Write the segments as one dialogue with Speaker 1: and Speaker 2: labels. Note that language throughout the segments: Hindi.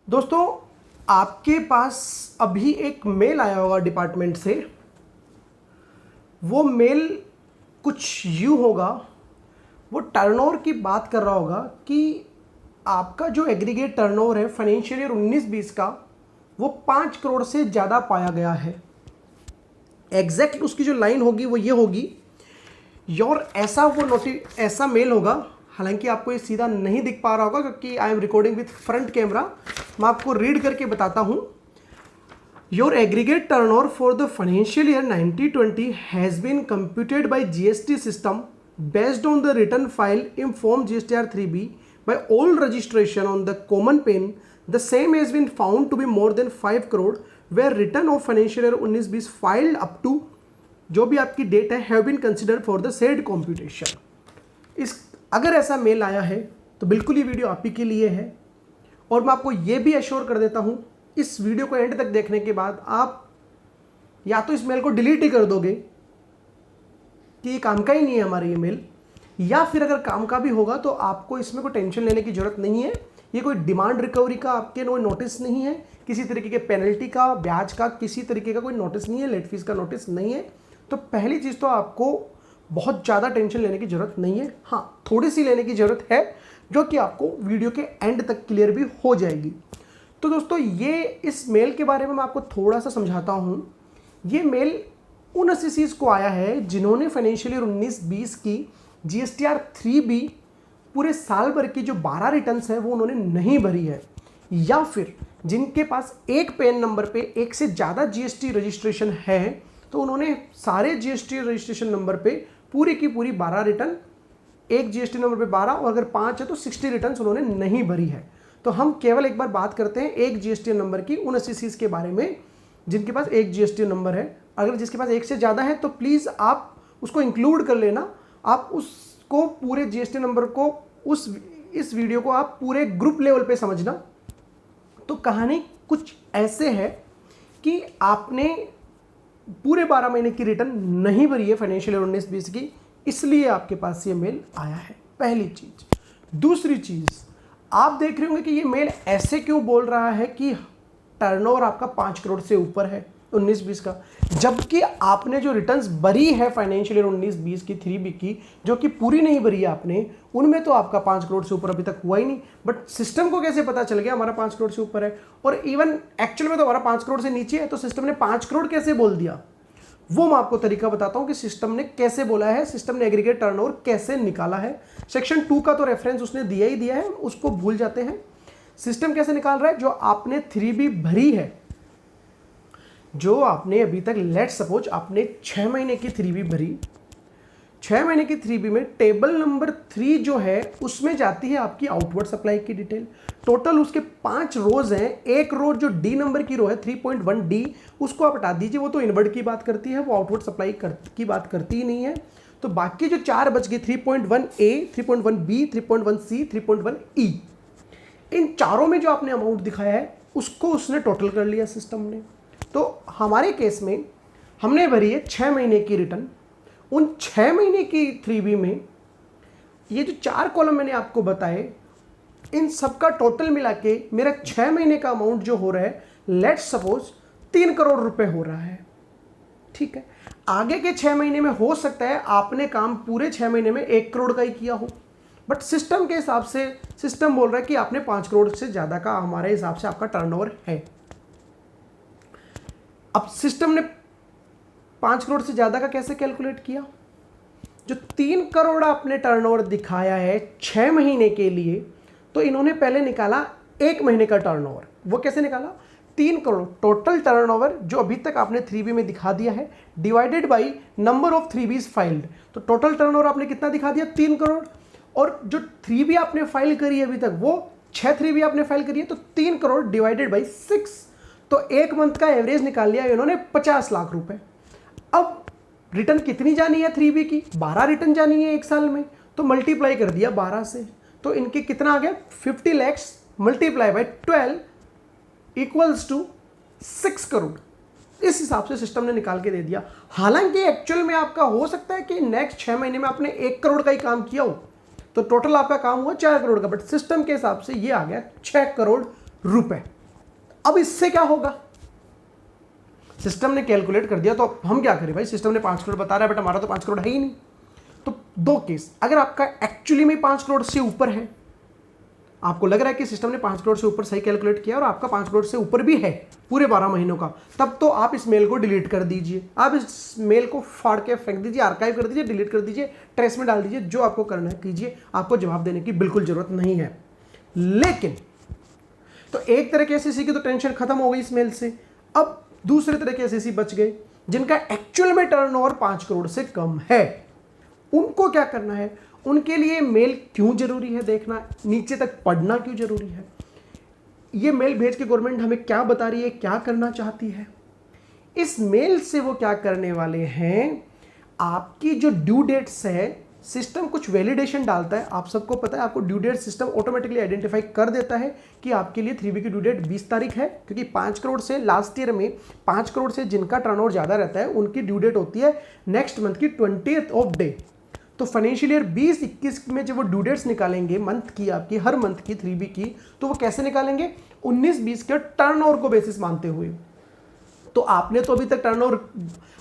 Speaker 1: दोस्तों, आपके पास अभी एक मेल आया होगा डिपार्टमेंट से। वो मेल कुछ यूँ होगा, वो टर्नओवर की बात कर रहा होगा कि आपका जो एग्रीगेट टर्नओवर है फाइनेंशियल ईयर 19-20 का, वो 5 करोड़ से ज़्यादा पाया गया है। एग्जैक्ट उसकी जो लाइन होगी वो ये होगी, योर ऐसा मेल होगा। हालांकि आपको ये सीधा नहीं दिख पा रहा होगा क्योंकि I am recording with front camera. मैं आपको रीड करके बताता हूँ। Your aggregate turnover for the financial year 1920 has been computed by GST system based on the return file in form GSTR 3B by all registration on the common pen. The same has been found to be more than 5 crore where return of financial year 19-20 filed up to जो भी आपकी डेट है have been considered for the said computation. अगर ऐसा मेल आया है तो बिल्कुल ये वीडियो आप ही के लिए है। और मैं आपको ये भी एश्योर कर देता हूँ, इस वीडियो को एंड तक देखने के बाद आप या तो इस मेल को डिलीट ही कर दोगे कि ये काम का ही नहीं है हमारा ईमेल, या फिर अगर काम का भी होगा तो आपको इसमें कोई टेंशन लेने की जरूरत नहीं है। ये कोई डिमांड रिकवरी का आपके कोई नोटिस नहीं है, किसी तरीके के पेनल्टी का, ब्याज का, किसी तरीके का कोई नोटिस नहीं है, लेट फीस का नोटिस नहीं है। तो पहली चीज़ तो आपको बहुत ज़्यादा टेंशन लेने की ज़रूरत नहीं है। हाँ, थोड़ी सी लेने की ज़रूरत है जो कि आपको वीडियो के एंड तक क्लियर भी हो जाएगी। तो दोस्तों, ये इस मेल के बारे में मैं आपको थोड़ा सा समझाता हूँ। ये मेल उन असेसीज को आया है जिन्होंने फाइनेंशियल ईयर 19-20 की GSTR 3B पूरे साल भर की जो 12 रिटर्न्स है वो उन्होंने नहीं भरी है, या फिर जिनके पास एक पैन नंबर पे एक से ज़्यादा GST रजिस्ट्रेशन है तो उन्होंने सारे GST रजिस्ट्रेशन नंबर पे पूरी की पूरी 12 रिटर्न, एक GST नंबर पे 12 और अगर 5 है तो 60 रिटर्न्स उन्होंने नहीं भरी है। तो हम केवल एक बार बात करते हैं एक GST नंबर की उन असेसीज के बारे में जिनके पास एक GST नंबर है। अगर जिसके पास एक से ज़्यादा है तो प्लीज़ आप उसको इंक्लूड कर लेना। आप उसको पूरे GST नंबर को इस वीडियो को आप पूरे ग्रुप लेवल पे समझना। तो कहानी कुछ ऐसे है कि आपने पूरे 12 महीने की रिटर्न नहीं भरी है फाइनेंशियल ईयर 19-20 की, इसलिए आपके पास ये मेल आया है, पहली चीज़। दूसरी चीज़, आप देख रहे होंगे कि ये मेल ऐसे क्यों बोल रहा है कि टर्नओवर आपका 5 करोड़ से ऊपर है 19-20 का, जबकि आपने जो रिटर्न्स भरी है फाइनेंशियल ईयर 19-20 की 3B की, जो कि पूरी नहीं भरी है आपने, उनमें तो आपका 5 करोड़ से ऊपर अभी तक हुआ ही नहीं। बट सिस्टम को कैसे पता चल गया हमारा 5 करोड़ से ऊपर है, और इवन एक्चुअल में तो हमारा 5 करोड़ से नीचे है, तो सिस्टम ने 5 करोड़ कैसे बोल दिया? वो मैं आपको तरीका बताता हूं कि सिस्टम ने कैसे बोला है, सिस्टम ने एग्रीगेट टर्नओवर कैसे निकाला है। सेक्शन 2 का तो रेफरेंस उसने दिया ही दिया है, उसको भूल जाते हैं। सिस्टम कैसे निकाल रहा है? जो आपने 3B भरी है, जो आपने अभी तक, लेट सपोज आपने 6 महीने की 3B भरी, 6 महीने की 3B में टेबल नंबर 3 जो है उसमें जाती है आपकी आउटवर्ड सप्लाई की डिटेल। टोटल उसके 5 रोज हैं। एक रो जो डी नंबर की रो है 3.1D, उसको आप हटा दीजिए, वो तो इनवर्ड की बात करती है, वो आउटवर्ड सप्लाई की बात करती ही नहीं है। तो बाकी जो 4 बच गए 3.1A, 3.1B, 3.1C, 3.1E, इन चारों में जो आपने अमाउंट दिखाया है उसको उसने टोटल कर लिया सिस्टम ने। तो हमारे केस में हमने भरी है 6 महीने की रिटर्न। उन 6 महीने की 3B में ये जो 4 कॉलम मैंने आपको बताए, इन सबका टोटल मिला के मेरा 6 महीने का अमाउंट जो हो रहा है, लेट्स सपोज 3 करोड़ रुपए हो रहा है। ठीक है, आगे के 6 महीने में हो सकता है आपने काम पूरे 6 महीने में 1 करोड़ का ही किया हो, बट सिस्टम के हिसाब से सिस्टम बोल रहा है कि आपने 5 करोड़ से ज़्यादा का हमारे हिसाब से आपका टर्नओवर है। अब सिस्टम ने 5 करोड़ से ज़्यादा का कैसे कैलकुलेट किया? जो 3 करोड़ आपने टर्नओवर दिखाया है 6 महीने के लिए, तो इन्होंने पहले निकाला 1 महीने का टर्नओवर। वो कैसे निकाला? 3 करोड़ टोटल टर्नओवर जो अभी तक आपने 3B में दिखा दिया है, divided by number of 3Bs filed. तो टोटल टर्नओवर आपने कितना दिखा दिया? 3 करोड़। और जो 3B आपने फाइल करी है अभी तक, वो 6 3B आपने फाइल करी है, तो 3 करोड़ डिवाइडेड बाई 6, तो एक मंथ का एवरेज निकाल लिया इन्होंने 50 लाख रुपए। अब रिटर्न कितनी जानी है 3B की? 12 रिटर्न जानी है एक साल में, तो मल्टीप्लाई कर दिया 12 से, तो इनके कितना आ गया? 50 lakhs multiply by 12 equals to 6 crore. इस हिसाब से सिस्टम ने निकाल के दे दिया। हालांकि एक्चुअल में आपका हो सकता है कि नेक्स्ट 6 महीने में आपने 1 करोड़ का ही काम किया हो, तो टोटल आपका काम हुआ 4 करोड़ का, बट सिस्टम के हिसाब से ये आ गया 6 करोड़ रुपए। अब इससे क्या होगा, सिस्टम ने कैलकुलेट कर दिया, तो अब हम क्या करें भाई, सिस्टम ने 5 करोड़ बता रहा है बट हमारा तो 5 करोड़ है ही नहीं। तो दो केस, अगर आपका एक्चुअली में 5 करोड़ से ऊपर है, आपको लग रहा है कि सिस्टम ने 5 करोड़ से ऊपर सही कैलकुलेट किया और आपका 5 करोड़ से ऊपर भी है पूरे 12 महीनों का, तब तो आप इस मेल को डिलीट कर दीजिए, आप इस मेल को फाड़ के फेंक दीजिए, आर्काइव कर दीजिए, डिलीट कर दीजिए, ट्रेस में डाल दीजिए, जो आपको करना है कीजिए, आपको जवाब देने की बिल्कुल जरूरत नहीं है। लेकिन तो एक तरह के एसएससी की तो टेंशन खत्म हो गई इस मेल से। अब दूसरे तरह के एसएससी बच गए जिनका एक्चुअल में टर्नओवर 5 करोड़ से कम है। उनको क्या करना है, उनके लिए मेल क्यों जरूरी है देखना, नीचे तक पढ़ना क्यों जरूरी है, ये मेल भेज के गवर्नमेंट हमें क्या बता रही है, क्या करना चाहती है। इस मेल से वो क्या करने वाले हैं, आपकी जो ड्यू डेट्स है, सिस्टम कुछ वैलिडेशन डालता है, आप सबको पता है, आपको due date system automatically identify कर देता है कि आपके लिए 3B की ड्यू डेट 20 तारीख है, क्योंकि 5 करोड़ से लास्ट ईयर में 5 करोड़ से जिनका टर्नओवर ज़्यादा रहता है उनकी ड्यू डेट होती है नेक्स्ट मंथ की 20th ऑफ डे। तो फाइनेंशियल ईयर 20-21 में जब वो ड्यू डेट्स निकालेंगे मंथ की, आपकी हर मंथ की 3B की, तो वो कैसे निकालेंगे, 19-20 के टर्नओवर को बेसिस मानते हुए। तो आपने तो अभी तक टर्नओवर,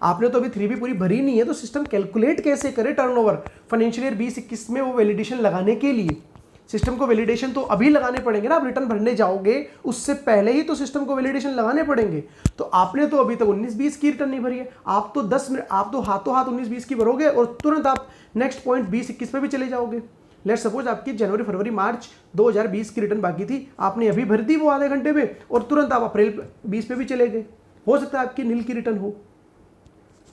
Speaker 1: आपने तो अभी 3B पूरी भरी नहीं है, तो सिस्टम कैलकुलेट कैसे करे टर्नओवर फाइनेंशियल ईयर 20-21 में, वो वैलिडेशन लगाने के लिए सिस्टम को वैलिडेशन तो अभी लगाने पड़ेंगे ना, आप रिटर्न भरने जाओगे उससे पहले ही तो सिस्टम को वैलिडेशन लगाने पड़ेंगे। तो आपने तो अभी तक 19-20 की रिटर्न नहीं भरी है, आप तो 10 मिनट, आप तो हाथों हाथ 19-20 की भरोगे और तुरंत आप नेक्स्ट पॉइंट 20-21 पे भी चले जाओगे। लेट सपोज आपकी जनवरी फरवरी मार्च 2020 की रिटर्न बाकी थी, आपने अभी भर दी वो आधे घंटे में और तुरंत आप अप्रैल 20 पे भी चले गए। हो सकता है आपकी नील की रिटर्न हो,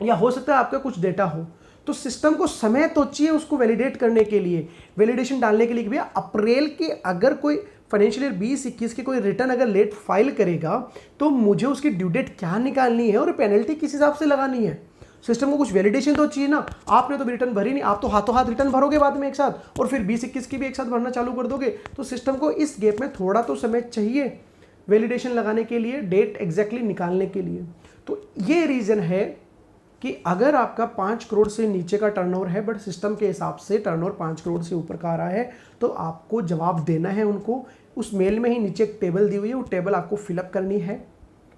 Speaker 1: या हो सकता है आपका कुछ डेटा हो। तो सिस्टम को समय तो चाहिए उसको वैलिडेट करने के लिए, वैलिडेशन डालने के लिए कि भैया अप्रैल के अगर कोई फाइनेंशियल ईयर 20-21 की कोई रिटर्न अगर लेट फाइल करेगा तो मुझे उसकी ड्यू डेट क्या निकालनी है और पेनल्टी किस हिसाब से लगानी है। सिस्टम को कुछ वैलिडेशन तो चाहिए ना, आपने तो रिटर्न भरी नहीं, आप तो हाथों हाथ रिटर्न भरोगे बाद में एक साथ और फिर 20-21 की भी एक साथ भरना चालू कर दोगे। तो सिस्टम को इस गैप में थोड़ा तो समय चाहिए वैलिडेशन लगाने के लिए, डेट एग्जैक्टली निकालने के लिए। तो ये रीज़न है कि अगर आपका 5 करोड़ से नीचे का टर्नओवर है बट सिस्टम के हिसाब से टर्नओवर 5 करोड़ से ऊपर का आ रहा है, तो आपको जवाब देना है उनको। उस मेल में ही नीचे एक टेबल दी हुई है, वो टेबल आपको फिलअप करनी है।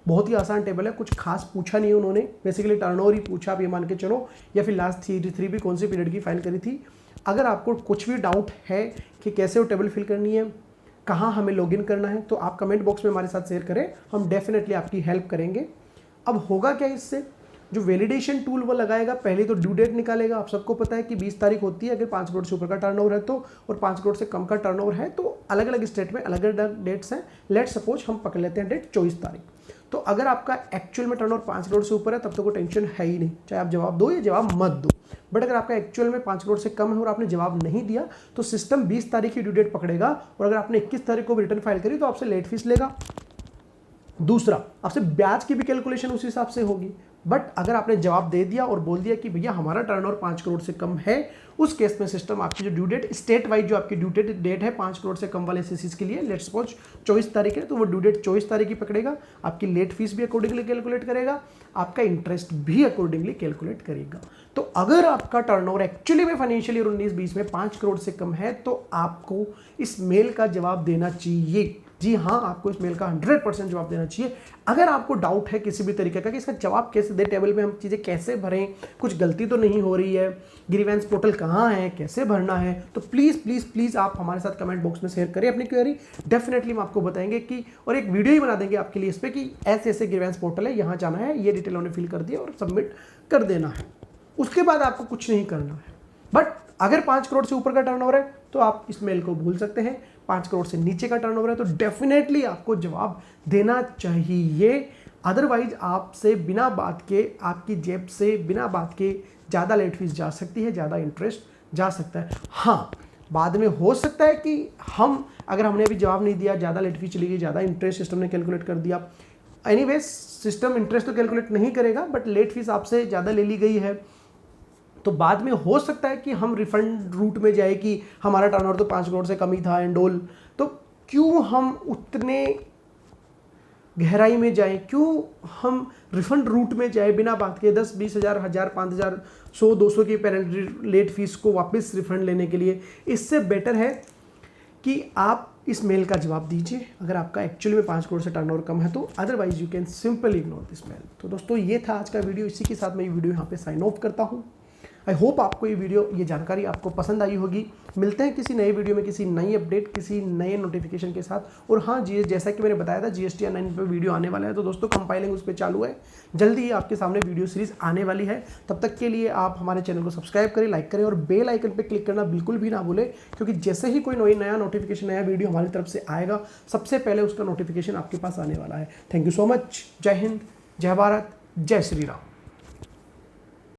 Speaker 1: बहुत ही आसान टेबल है, कुछ खास पूछा नहीं उन्होंने, बेसिकली टर्नओवर ही पूछा, आप ये मान के चलो, या फिर लास्ट 3B कौन सी पीरियड की फाइल करी थी। अगर आपको कुछ भी डाउट है कि कैसे वो टेबल फिल करनी है, कहाँ हमें लॉगिन करना है, तो आप कमेंट बॉक्स में हमारे साथ शेयर करें, हम डेफिनेटली आपकी हेल्प करेंगे। अब होगा क्या इससे, जो वैलिडेशन टूल वो लगाएगा, पहले तो ड्यू डेट निकालेगा। आप सबको पता है कि 20 तारीख होती है अगर 5 करोड़ से ऊपर का टर्नओवर है तो, और 5 करोड़ से कम का टर्नओवर है तो अलग अलग स्टेट में अलग अलग डेट्स हैं। लेट सपोज हम पकड़ लेते हैं डेट 24 तारीख। तो अगर आपका एक्चुअल में टर्नओवर 5 करोड़ से ऊपर है तब तो कोई टेंशन है ही नहीं, चाहे आप जवाब दो या जवाब मत दो। बट अगर आपका एक्चुअल में 5 करोड़ से कम है और आपने जवाब नहीं दिया तो सिस्टम 20 तारीख की ड्यू डेट पकड़ेगा, और अगर आपने 21 तारीख को रिटर्न फाइल करी तो आपसे लेट फीस लेगा। दूसरा, आपसे ब्याज की भी कैलकुलेशन उस हिसाब से होगी। बट अगर आपने जवाब दे दिया और बोल दिया कि भैया हमारा टर्नओवर 5 करोड़ से कम है, उस केस में सिस्टम आपकी जो ड्यू डेट स्टेट वाइज जो आपकी ड्यू डेट है 5 करोड़ से कम वाले एसएससीज के लिए, लेट्स सपोज 24 तारीख है, तो वो ड्यू डेट 24 तारीख की पकड़ेगा। आपकी लेट फीस भी अकॉर्डिंगली कैलकुलेट करेगा, आपका इंटरेस्ट भी अकॉर्डिंगली कैलकुलेट करेगा। तो अगर आपका टर्नओवर एक्चुअली में फाइनेंशियल ईयर 19-20 में 5 करोड़ से कम है तो आपको इस मेल का जवाब देना चाहिए। जी हाँ, आपको इस मेल का 100% जवाब देना चाहिए। अगर आपको डाउट है किसी भी तरीके का कि इसका जवाब कैसे दे, टेबल में हम चीज़ें कैसे भरें, कुछ गलती तो नहीं हो रही है, ग्रीवेंस पोर्टल कहाँ है, कैसे भरना है, तो प्लीज़ प्लीज़ प्लीज़ आप हमारे साथ कमेंट बॉक्स में शेयर करें अपनी क्वेरी। डेफिनेटली हम आपको बताएंगे कि, और एक वीडियो ही बना देंगे आपके लिए इस पर कि ऐसे ऐसे ग्रीवेंस पोर्टल है, यहाँ जाना है, ये डिटेल उन्हें फिल कर दिया और सबमिट कर देना है। उसके बाद आपको कुछ नहीं करना है। बट अगर 5 करोड़ से ऊपर का टर्नओवर है तो आप इस मेल को भूल सकते हैं। 5 करोड़ से नीचे का टर्नओवर है तो डेफिनेटली आपको जवाब देना चाहिए। अदरवाइज आपसे बिना बात के, आपकी जेब से बिना बात के ज़्यादा लेट फीस जा सकती है, ज़्यादा इंटरेस्ट जा सकता है। हाँ, बाद में हो सकता है कि हम, अगर हमने अभी जवाब नहीं दिया, ज़्यादा लेट फीस चली गई, ज़्यादा इंटरेस्ट सिस्टम ने कैलकुलेट कर दिया। एनीवेज सिस्टम इंटरेस्ट तो कैलकुलेट नहीं करेगा, बट लेट फीस आपसे ज़्यादा ले ली गई है तो बाद में हो सकता है कि हम रिफंड रूट में जाए कि हमारा टर्नओवर तो 5 करोड़ से कम ही था एंड ऑल। तो क्यों हम उतने गहराई में जाएं, क्यों हम रिफंड रूट में जाए बिना बात के 10-20 हज़ार, 1000, 5000, 100-200 की पेनल्टी लेट फीस को वापस रिफंड लेने के लिए। इससे बेटर है कि आप इस मेल का जवाब दीजिए अगर आपका एक्चुअली में 5 करोड़ से टर्नओवर कम है तो, otherwise you can simply ignore this mail. तो दोस्तों ये था आज का वीडियो, इसी के साथ मैं ये वीडियो यहाँ पे साइन ऑफ करता हूँ। आई होप आपको ये वीडियो, ये जानकारी आपको पसंद आई होगी। मिलते हैं किसी नए वीडियो में, किसी नई अपडेट, किसी नए नोटिफिकेशन के साथ। और हाँ जी, जैसा कि मैंने बताया था GST 9 पे वीडियो आने वाला है, तो दोस्तों कंपाइलिंग उस पर चालू है, जल्दी ही आपके सामने वीडियो सीरीज आने वाली है। तब तक के लिए आप हमारे चैनल को सब्सक्राइब करें, लाइक करें और बेल आइकन पर क्लिक करना बिल्कुल भी ना भूलें, क्योंकि जैसे ही कोई नया नोटिफिकेशन, नया वीडियो हमारी तरफ से आएगा, सबसे पहले उसका नोटिफिकेशन आपके पास आने वाला है। Thank you so much. जय हिंद, जय भारत, जय श्री राम।